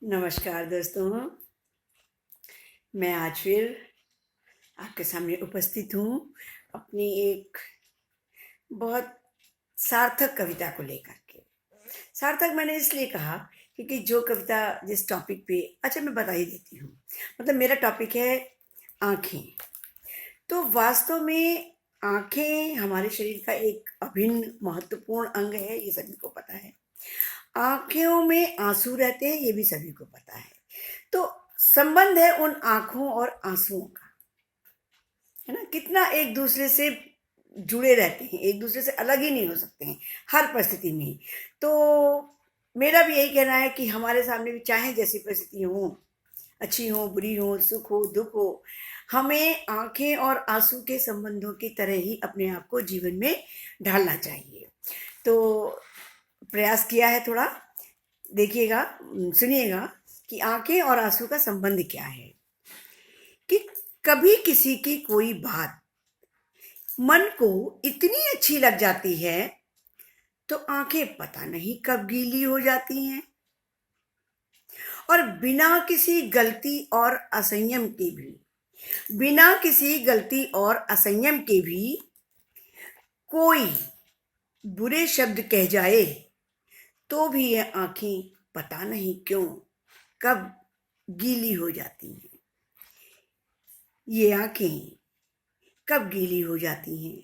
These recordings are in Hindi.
नमस्कार दोस्तों, मैं आज फिर आपके सामने उपस्थित हूँ अपनी एक बहुत सार्थक कविता को लेकर के। सार्थक मैंने इसलिए कहा क्योंकि जो कविता जिस टॉपिक पे, अच्छा मैं बता ही देती हूँ। मतलब मेरा टॉपिक है आँखें। तो वास्तव में आँखें हमारे शरीर का एक अभिन्न महत्वपूर्ण अंग है, ये सभी को पता है। आँखों में आंसू रहते हैं, ये भी सभी को पता है। तो संबंध है उन आंखों और आंसुओं का, है ना। कितना एक दूसरे से जुड़े रहते हैं, एक दूसरे से अलग ही नहीं हो सकते हैं हर परिस्थिति में। तो मेरा भी यही कहना है कि हमारे सामने भी चाहे जैसी परिस्थिति हो, अच्छी हो बुरी हो, सुख हो दुख हो, हमें आंखें और आंसू के संबंधों की तरह ही अपने आप को जीवन में ढालना चाहिए। तो प्रयास किया है थोड़ा, देखिएगा, सुनिएगा कि आंखें और आंसू का संबंध क्या है। कि कभी किसी की कोई बात मन को इतनी अच्छी लग जाती है तो आंखें पता नहीं कब गीली हो जाती हैं, और बिना किसी गलती और असंयम के भी, बिना किसी गलती और असंयम के भी कोई बुरे शब्द कह जाए तो भी ये आंखें पता नहीं क्यों कब गीली हो जाती हैं। ये आंखें कब गीली हो जाती हैं।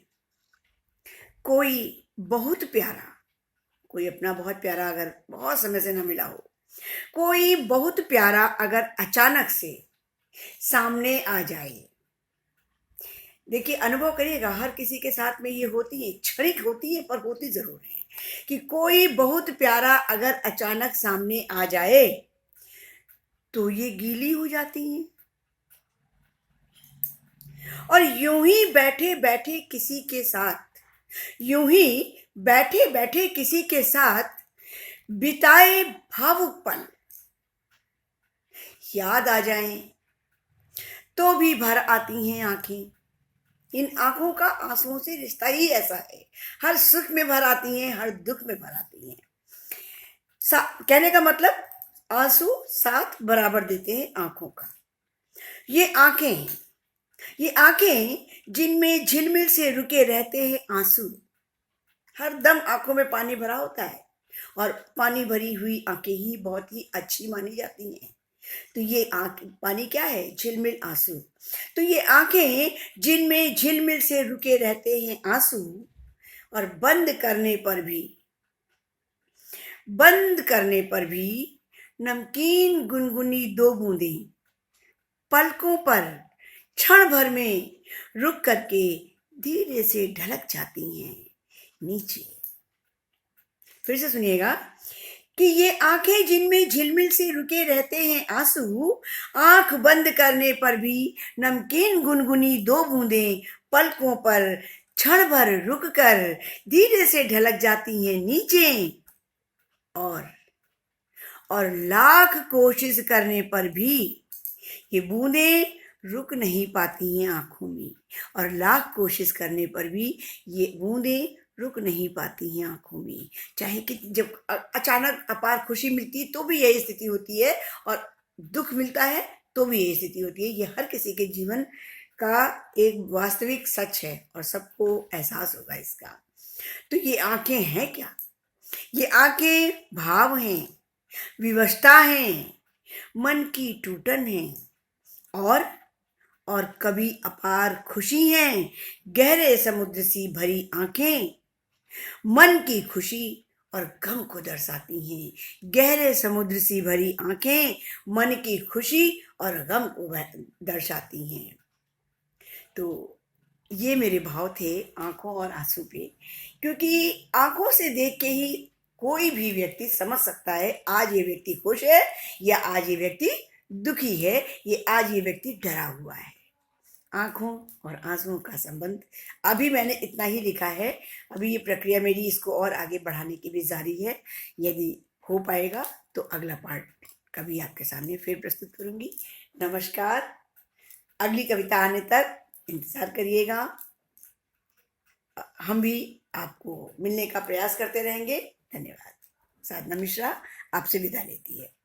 कोई बहुत प्यारा, कोई अपना बहुत प्यारा अगर बहुत समय से ना मिला हो, कोई बहुत प्यारा अगर अचानक से सामने आ जाए, देखिए अनुभव करिएगा, हर किसी के साथ में ये होती है, क्षणिक होती है पर होती जरूर है कि कोई बहुत प्यारा अगर अचानक सामने आ जाए तो ये गीली हो जाती हैं। और यूं ही बैठे बैठे किसी के साथ, यूं ही बैठे बैठे किसी के साथ बिताए भावुक पल याद आ जाएं तो भी भर आती हैं आंखें। इन आंखों का आंसुओं से रिश्ता ही ऐसा है, हर सुख में भर आती हैं, हर दुख में भर आती हैं। कहने का मतलब आंसू साथ बराबर देते हैं आंखों का। ये आंखें, ये आंखें जिनमें झिलमिल से रुके रहते हैं आंसू, हर दम आंखों में पानी भरा होता है और पानी भरी हुई आंखें ही बहुत ही अच्छी मानी जाती हैं। तो ये आंख पानी क्या है, झिलमिल आंसू। तो ये आंखें जिनमें झिलमिल से रुके रहते हैं आंसू, और बंद करने पर भी नमकीन गुनगुनी दो बूंदें पलकों पर क्षण भर में रुक करके धीरे से ढलक जाती हैं नीचे। फिर से सुनिएगा कि ये आंखें जिनमें झिलमिल से रुके रहते हैं आंसू, आंख बंद करने पर भी नमकीन गुनगुनी दो बूंदें पलकों पर क्षण भर रुक कर धीरे से ढलक जाती हैं नीचे। और लाख कोशिश करने पर भी ये बूंदें रुक नहीं पाती हैं आंखों में, और लाख कोशिश करने पर भी ये बूंदें रुक नहीं पाती हैं आंखों में। चाहे कि जब अचानक अपार खुशी मिलती है तो भी यही स्थिति होती है, और दुख मिलता है तो भी यही स्थिति होती है। ये हर किसी के जीवन का एक वास्तविक सच है और सबको एहसास होगा इसका। तो ये आंखें हैं क्या? ये आंखें भाव हैं, विवशता हैं, मन की टूटन है, और कभी अपार खुशी हैं। गहरे समुद्र सी भरी आंखें मन की खुशी और गम को दर्शाती हैं। गहरे समुद्र सी भरी आंखें मन की खुशी और गम को दर्शाती हैं। तो ये मेरे भाव थे आंखों और आंसू पे, क्योंकि आंखों से देख के ही कोई भी व्यक्ति समझ सकता है आज ये व्यक्ति खुश है या आज ये व्यक्ति दुखी है, ये आज ये व्यक्ति डरा हुआ है। आंखों और आंसुओं का संबंध अभी मैंने इतना ही लिखा है। अभी ये प्रक्रिया मेरी इसको और आगे बढ़ाने की भी जारी है। यदि हो पाएगा तो अगला पार्ट कभी आपके सामने फिर प्रस्तुत करूंगी। नमस्कार, अगली कविता आने तक इंतजार करिएगा। हम भी आपको मिलने का प्रयास करते रहेंगे। धन्यवाद। साधना मिश्रा आपसे विदा लेती है।